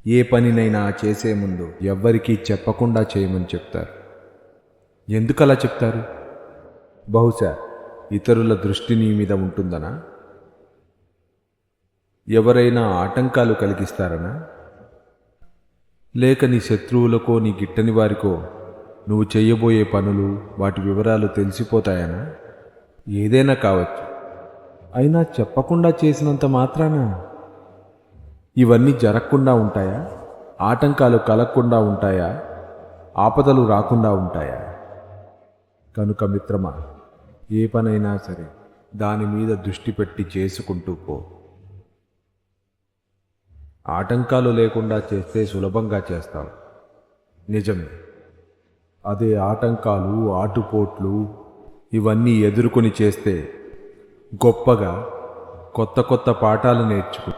ఏ పనినైనా చేసే ముందు ఎవ్వరికీ చెప్పకుండా చేయమని చెప్తారు. ఎందుకలా చెప్తారు? బహుశా ఇతరుల దృష్టి నీ మీద ఉంటుందనా? ఎవరైనా ఆటంకాలు కలిగిస్తారనా? లేక నీ శత్రువులకో నీ గిట్టని వారికో నువ్వు చెయ్యబోయే పనులు వాటి వివరాలు తెలిసిపోతాయనా? ఏదైనా కావచ్చు. అయినా చెప్పకుండా చేసినంత మాత్రాన ఇవన్నీ జరగకుండా ఉంటాయా? ఆటంకాలు కలగకుండా ఉంటాయా? ఆపదలు రాకుండా ఉంటాయా? కనుక మిత్రమా, ఏ పనైనా సరే దాని మీద దృష్టి పెట్టి చేసుకుంటూ పో. ఆటంకాలు లేకుండా చేస్తే సులభంగా చేస్తావు, నిజమే. అదే ఆటంకాలు, ఆటుపోట్లు ఇవన్నీ ఎదుర్కొని చేస్తే గొప్పగా కొత్త కొత్త పాఠాలు నేర్చుకు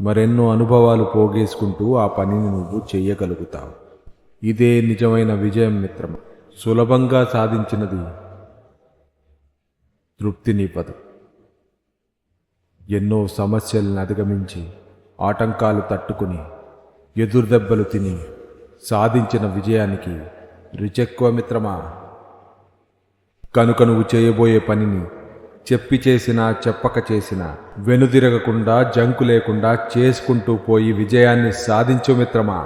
మరెన్నో అనుభవాలు పోగేసుకుంటూ ఆ పనిని నువ్వు చెయ్యగలుగుతావు. ఇదే నిజమైన విజయం మిత్రమా. సులభంగా సాధించినది తృప్తినివ్వదు. ఎన్నో సమస్యలను అధిగమించి ఆటంకాలు తట్టుకుని ఎదురుదెబ్బలు తిని సాధించిన విజయానికి రుచెక్కువ మిత్రమా. కనుక నువ్వు చేయబోయే పనిని చెప్పి చేసినా చెప్పక చేసినా వెనుదిరగకుండా జంకు లేకుండా చేసుకుంటూ పోయి విజయాన్ని సాధించు మిత్రమా.